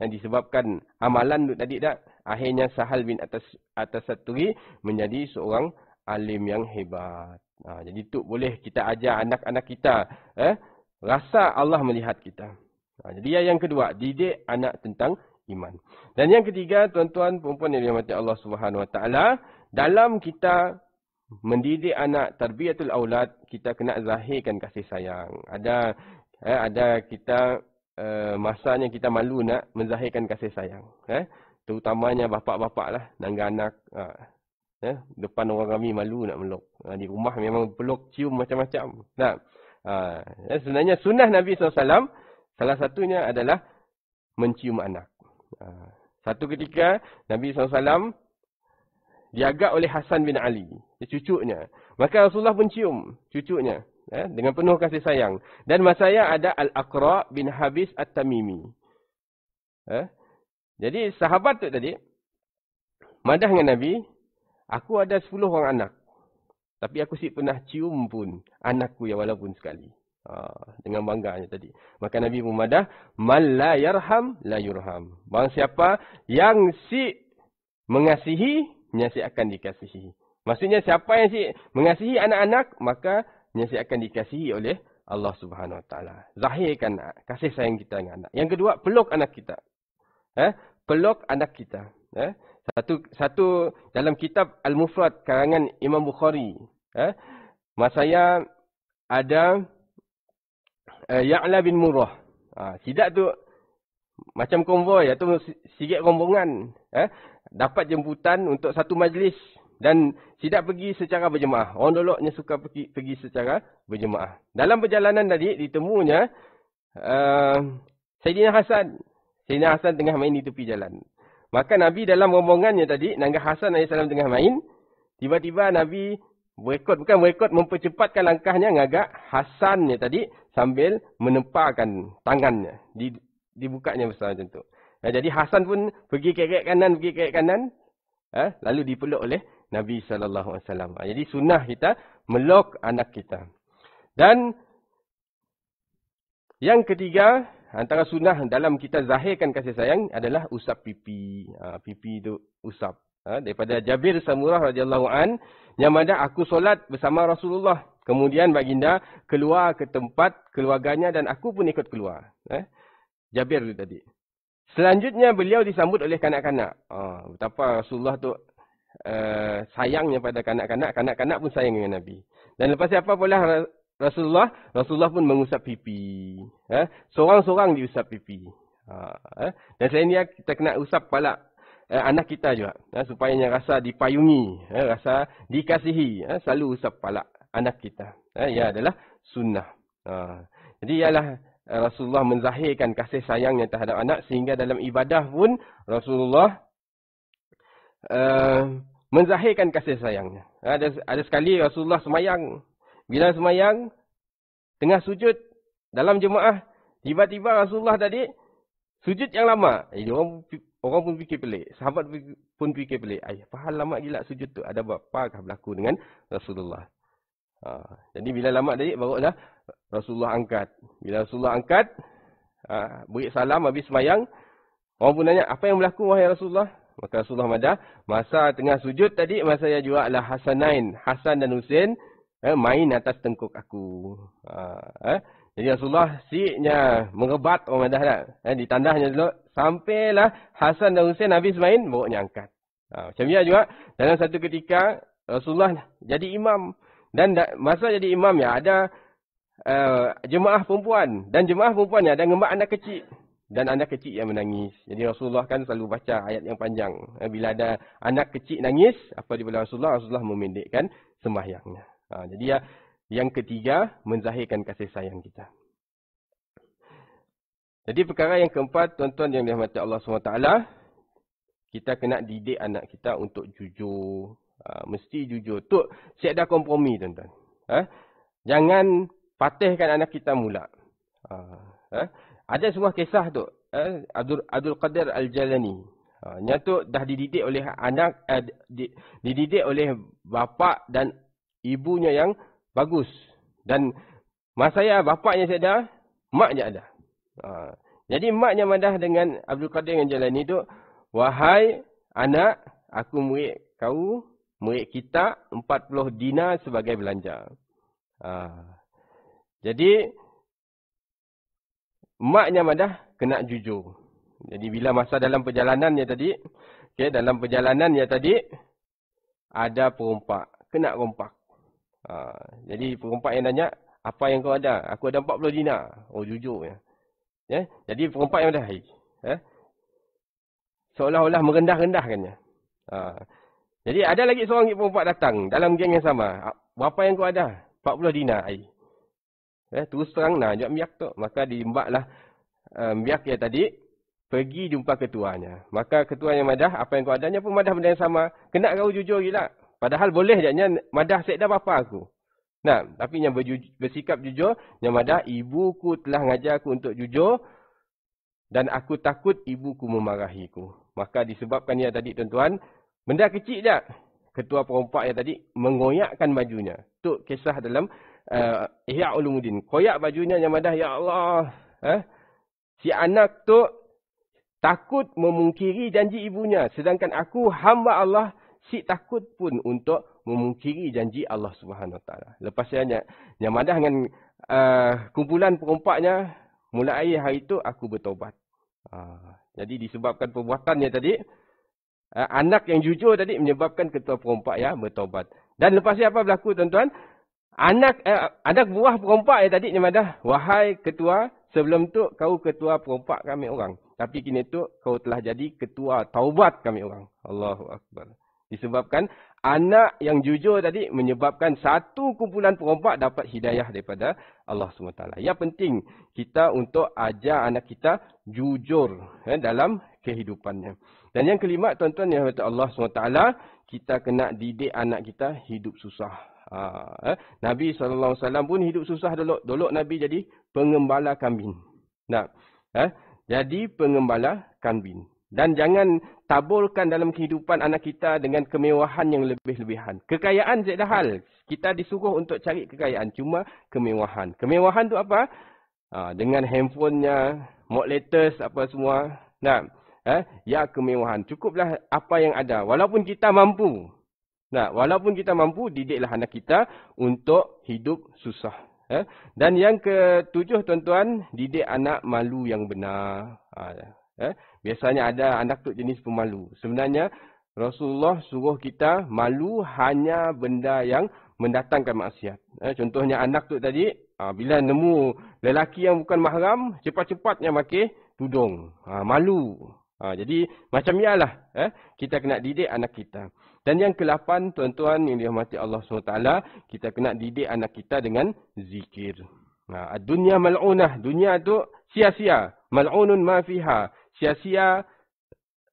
Dan disebabkan amalan tadi tak, akhirnya Sahal bin At-Tasatturi menjadi seorang alim yang hebat. Jadi tu boleh kita ajar anak-anak kita. Rasa Allah melihat kita. Jadi yang kedua, didik anak tentang iman. Dan yang ketiga, tuan-tuan, perempuan yang dirahmati Allah SWT, dalam kita mendidik anak, tarbiyatul aulad, kita kena zahirkan kasih sayang. Ada kita masanya kita malu nak menzahirkan kasih sayang. Terutamanya bapak-bapak lah, nangga anak. Depan orang kami malu nak meluk. Di rumah memang peluk, cium macam-macam. Sebenarnya sunnah Nabi SAW, salah satunya adalah mencium anak. Satu ketika Nabi SAW diagak oleh Hasan bin Ali, cucunya. Maka Rasulullah pun cium cucunya dengan penuh kasih sayang. Dan masanya ada Al-Aqra bin Habis At-Tamimi. Jadi sahabat tu tadi madah dengan Nabi, aku ada 10 orang anak. Tapi aku si pernah cium pun anakku ya walaupun sekali. Dengan bangganya tadi. Maka Nabi pun madah, man la yarham la yurham. Barang siapa yang si mengasihi, si akan dikasihi. Maksudnya siapa yang si mengasihi anak-anak, maka si akan dikasihi oleh Allah Subhanahu Wa Taala. Zahirkan kasih sayang kita dengan anak. Yang kedua, peluk anak kita. Peluk anak kita. Satu dalam kitab Al-Mufrad karangan Imam Bukhari. Masaya ada Ya'la bin Murrah. Sidak tu macam konvoi atau sikit rombongan. Dapat jemputan untuk satu majlis. Dan sidak pergi secara berjemaah. Orang doloknya suka pergi secara berjemaah. Dalam perjalanan tadi ditemunya Sayyidina Hasan. Sayyidina Hasan tengah main di tepi jalan. Maka Nabi dalam rombongannya tadi, Nangga Hasan AS tengah main. Tiba-tiba Nabi bukan berekod, mempercepatkan langkahnya ngagak Hasannya tadi sambil menemparkan tangannya. Dibukanya besar macam tu. Jadi Hasan pun pergi ke kanan. Lalu dipeluk oleh Nabi SAW. Jadi sunnah kita meluk anak kita. Dan yang ketiga, antara sunnah dalam kita zahirkan kasih sayang adalah usap pipi. Pipi itu usap. Daripada Jabir Samurah radhiyallahu an, yang mana aku solat bersama Rasulullah. Kemudian baginda keluar ke tempat keluarganya dan aku pun ikut keluar. Jabir itu tadi. Selanjutnya beliau disambut oleh kanak-kanak. Betapa Rasulullah tu sayangnya pada kanak-kanak. Kanak-kanak pun sayang dengan Nabi. Dan lepas apa pula Rasulullah pun mengusap pipi. Seorang-seorang diusap pipi. Dan selain dia, kita kena usap kepala anak kita juga. Supaya rasa dipayungi. Rasa dikasihi. Selalu usap kepala anak kita. Ia adalah sunnah. Jadi ialah Rasulullah menzahirkan kasih sayangnya terhadap anak. Sehingga dalam ibadah pun Rasulullah menzahirkan kasih sayangnya. Ada sekali Rasulullah semayang. Bila semayang, tengah sujud dalam jemaah, tiba-tiba Rasulullah tadi sujud yang lama. Orang pun fikir pelik. Sahabat pun fikir pelik. Faham lama gila sujud tu. Ada apakah berlaku dengan Rasulullah? Jadi bila lama tadi, barulah Rasulullah angkat. Bila Rasulullah angkat, beri salam habis semayang, orang pun nanya, apa yang berlaku wahai Rasulullah? Maka Rasulullah madah, masa tengah sujud tadi, masa saya juga adalah Hasanain, Hasan dan Husain, main atas tengkuk aku. Jadi Rasulullah siknya mengebat orang madah tak. Ditandahnya dulu, sampailah Hasan dan Husain habis main, barunya angkat. Macam dia juga, dalam satu ketika, Rasulullah jadi imam. Dan masa jadi imam ya, ada jemaah perempuan. Dan jemaah perempuannya ada ngembat anak kecil. Dan anak kecil yang menangis. Jadi Rasulullah kan selalu baca ayat yang panjang. Bila ada anak kecil nangis, apa dibilang Rasulullah? Rasulullah memendekkan sembahyangnya. Jadi yang ketiga, menzahirkan kasih sayang kita. Jadi perkara yang keempat, tuan-tuan yang dirahmati Allah SWT, kita kena didik anak kita untuk jujur. Mesti jujur. Tu siap ada kompromi, tuan-tuan. Jangan patihkan anak kita mula. Ada sebuah kisah tu, Abdul Qadir Al-Jalani. Nya tu dah dididik oleh anak, dididik oleh bapa dan ibunya yang bagus. Dan masaya bapaknya saya ada, maknya ada. Jadi maknya madah dengan Abdul Qadir Al-Jalani tu, wahai anak, aku murid kita 40 dinar sebagai belanja. Jadi maknya madah kena jujur. Jadi bila masa dalam perjalanannya tadi, dalam perjalanannya tadi ada perompak, kena rompak. Jadi perompak yang nanya, apa yang kau ada? Aku ada 40 dinar. Oh, jujur ya. Jadi perompak yang dah seolah-olah merendah-rendahkannya. Jadi ada lagi seorang perompak datang dalam geng yang sama. Berapa yang kau ada? 40 dinar. Terus terang jawab miak tu. Maka diimbaklah miak yang tadi pergi jumpa ketuanya. Maka ketuanya madah, apa yang kau adanya pun madah benda yang sama. Kena kau jujur gila. Padahal boleh je madah sekda apa aku. Tapi yang bersikap jujur, yang madah ibuku telah ngajar aku untuk jujur dan aku takut ibuku memarahiku. Maka disebabkan dia tadi tuan-tuan, benda kecil je. Ketua perompak yang tadi mengoyakkan bajunya. Tu kisah dalam Ihya Ulumuddin. Koyak bajunya yang madah, ya Allah. Si anak tu takut memungkiri janji ibunya. Sedangkan aku hamba Allah, si takut pun untuk memungkiri janji Allah Subhanahu Wa Taala. Lepas yang madah dengan kumpulan perompaknya, mulai hari itu aku bertaubat. Jadi disebabkan perbuatannya tadi, anak yang jujur tadi menyebabkan ketua perompak ya bertaubat. Dan lepas apa berlaku tuan-tuan? Anak buah perompak yang tadi yang madah, wahai ketua, sebelum tu kau ketua perompak kami orang. Tapi kini tu kau telah jadi ketua taubat kami orang. Allahu Akbar. Disebabkan anak yang jujur tadi menyebabkan satu kumpulan perompak dapat hidayah daripada Allah SWT. Yang penting kita untuk ajar anak kita jujur dalam kehidupannya. Dan yang kelima, tuan-tuan yang dirahmati Allah SWT, kita kena didik anak kita hidup susah. Nabi SAW pun hidup susah dulu. Dulu Nabi jadi pengembala kambing. Jadi pengembala kambing. Dan jangan taburkan dalam kehidupan anak kita dengan kemewahan yang lebih-lebihan. Kekayaan tidak hal. Kita disuruh untuk cari kekayaan. Cuma kemewahan. Kemewahan tu apa? Dengan handphonenya, More latest apa semua. Nah, ya kemewahan. Cukuplah apa yang ada. Walaupun kita mampu. Nah, walaupun kita mampu, didiklah anak kita untuk hidup susah. Dan yang ketujuh tuan-tuan, didik anak malu yang benar. Biasanya ada anak tu jenis pemalu. Sebenarnya Rasulullah suruh kita malu hanya benda yang mendatangkan maksiat. Contohnya anak tu tadi, bila nemu lelaki yang bukan mahram, cepat-cepatnya pakai tudung. Malu. Jadi macam ialah kita kena didik anak kita. Dan yang ke-8 tuan-tuan yang dirahmati Allah SWT, kita kena didik anak kita dengan zikir. Dunia mal'unah, dunia tu sia-sia. Mal'unun ma fiha. Sia-sia,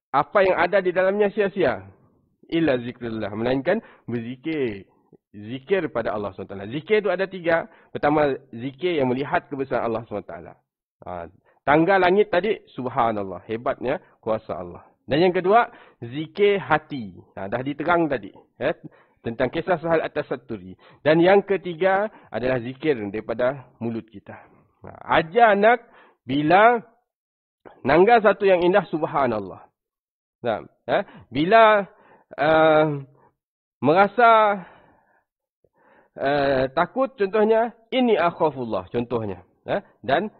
apa yang ada di dalamnya sia-sia. Illa zikrillah, melainkan berzikir. Zikir pada Allah SWT. Zikir tu ada 3. Pertama, zikir yang melihat kebesaran Allah SWT. Tangga langit tadi, subhanallah. Hebatnya kuasa Allah. Dan yang kedua, zikir hati. Dah diterang tadi. Tentang kisah Sahal At-Tasatturi. Dan yang ketiga adalah zikir daripada mulut kita. Ajar anak bila nangga satu yang indah, subhanallah. Bila merasa takut, contohnya, inni akhafullah, contohnya. Dan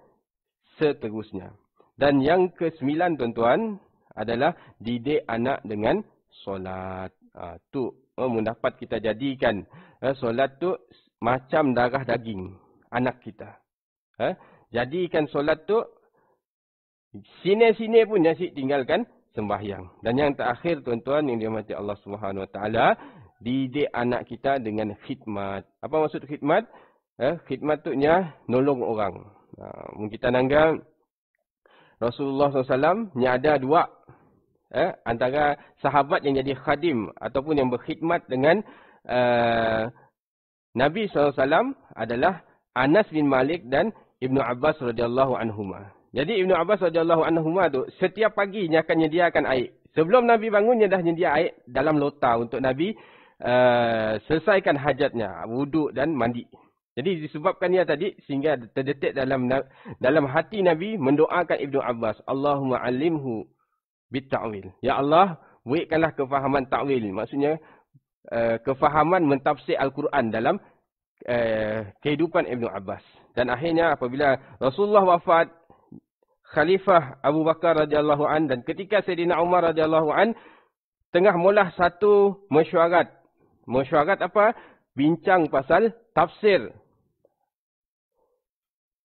seterusnya. Dan yang ke-9 tuan-tuan, adalah didik anak dengan solat. Tu mendapat kita jadikan solat tu macam darah daging anak kita. Jadikan solat tu sini-sini pun nasi tinggalkan sembahyang. Dan yang terakhir tuan-tuan yang dirahmati Allah Subhanahu Wa Taala, didik anak kita dengan khidmat. Apa maksud khidmat? Khidmat tu nya nolong orang. Mungkin kita nanggap Rasulullah SAW ni ada 2 antara sahabat yang jadi khadim ataupun yang berkhidmat dengan Nabi SAW adalah Anas bin Malik dan Ibnu Abbas radhiyallahu anhuma. Jadi Ibnu Abbas radhiyallahu anhuma tu setiap pagi dia akan menyediakan air. Sebelum Nabi bangun dia dah menyedia air dalam lota untuk Nabi selesaikan hajatnya, wuduk dan mandi. Jadi disebabkan dia tadi sehingga terdetik dalam hati Nabi mendoakan Ibnu Abbas, Allahumma alimhu bit-ta'wil. Ya Allah, berikanlah kefahaman ta'wil. Maksudnya kefahaman mentafsir Al-Quran dalam kehidupan Ibnu Abbas. Dan akhirnya apabila Rasulullah wafat, Khalifah Abu Bakar radhiyallahu an dan ketika Sayyidina Umar radhiyallahu an tengah mulah satu mesyuarat. Mesyuarat apa? Bincang pasal tafsir.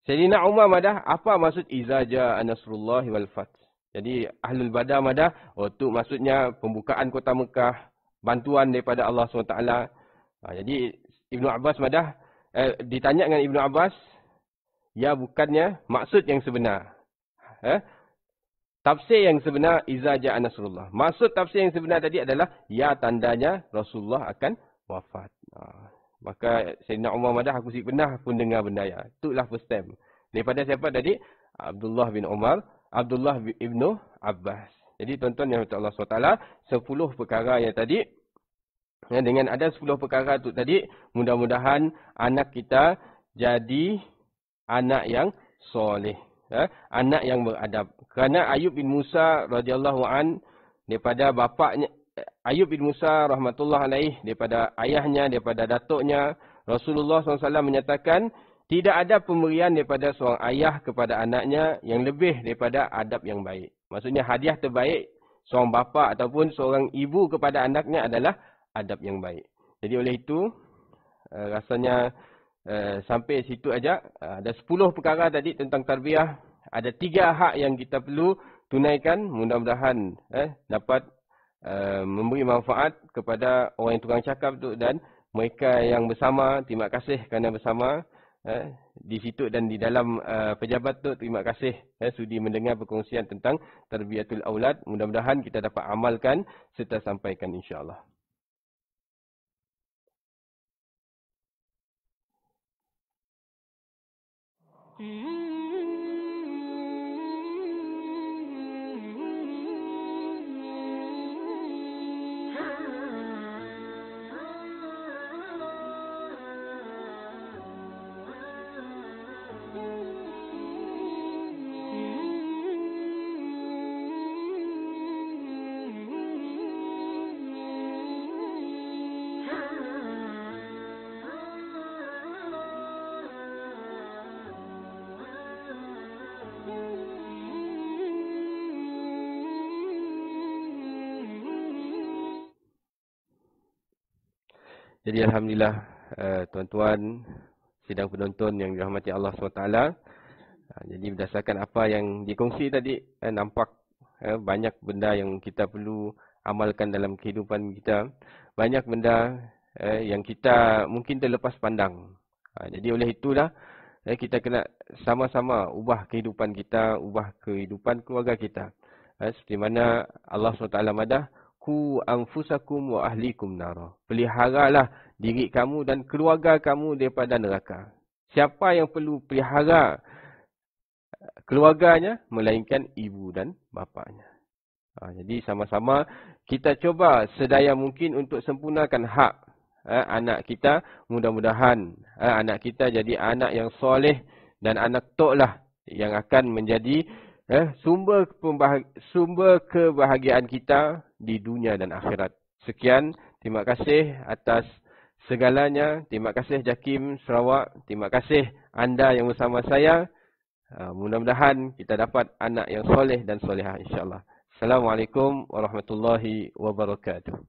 Sayyidina Umar madah, apa maksud iza jaa nasrullah wal fath? Jadi Ahlul Badar madah, itu maksudnya pembukaan kota Mekah, bantuan daripada Allah SWT. Jadi Ibnu Abbas madah, ditanya dengan Ibnu Abbas, ya bukannya maksud yang sebenar. Tafsir yang sebenar, iza jaa nasrullah. Maksud tafsir yang sebenar tadi adalah, ya tandanya Rasulullah akan wafat. Maka Sayyidina Umar madah, aku si pernah pun dengar benda ya. Itulah first time. Daripada siapa tadi? Abdullah bin Umar, Abdullah ibnu Abbas. Jadi tuan-tuan yang Allah SWT, 10 perkara yang tadi, dengan ada 10 perkara itu tadi, mudah-mudahan anak kita jadi anak yang soleh. Anak yang beradab. Kerana Ayub bin Musa radhiyallahu an, daripada bapaknya, Ayub bin Musa rahmatullah alaih, daripada ayahnya, daripada datuknya, Rasulullah SAW menyatakan, tidak ada pemberian daripada seorang ayah kepada anaknya yang lebih daripada adab yang baik. Maksudnya hadiah terbaik seorang bapa ataupun seorang ibu kepada anaknya adalah adab yang baik. Jadi oleh itu, rasanya sampai situ aja. Ada 10 perkara tadi tentang tarbiyah. Ada 3 hak yang kita perlu tunaikan. Mudah-mudahan dapat memberi manfaat kepada orang yang tukang cakap tu dan mereka yang bersama. Terima kasih kerana bersama di situ dan di dalam pejabat tu. Terima kasih sudi mendengar perkongsian tentang tarbiyatul aulad. Mudah-mudahan kita dapat amalkan serta sampaikan insya-Allah. Jadi Alhamdulillah tuan-tuan, sidang penonton yang dirahmati Allah SWT. Jadi berdasarkan apa yang dikongsi tadi, nampak banyak benda yang kita perlu amalkan dalam kehidupan kita. Banyak benda yang kita mungkin terlepas pandang. Jadi oleh itulah kita kena sama-sama ubah kehidupan kita, ubah kehidupan keluarga kita. Seperti mana Allah SWT madah, ku anfusakum wa ahlikum nara. Peliharalah diri kamu dan keluarga kamu daripada neraka. Siapa yang perlu pelihara keluarganya, melainkan ibu dan bapaknya. Jadi sama-sama kita cuba sedaya mungkin untuk sempurnakan hak anak kita. Mudah-mudahan anak kita jadi anak yang soleh dan anak toklah yang akan menjadi sumber kebahagiaan kita di dunia dan akhirat. Sekian, terima kasih atas segalanya. Terima kasih Jakim Sarawak. Terima kasih anda yang bersama saya. Mudah-mudahan kita dapat anak yang soleh dan solehah insyaAllah. Assalamualaikum warahmatullahi wabarakatuh.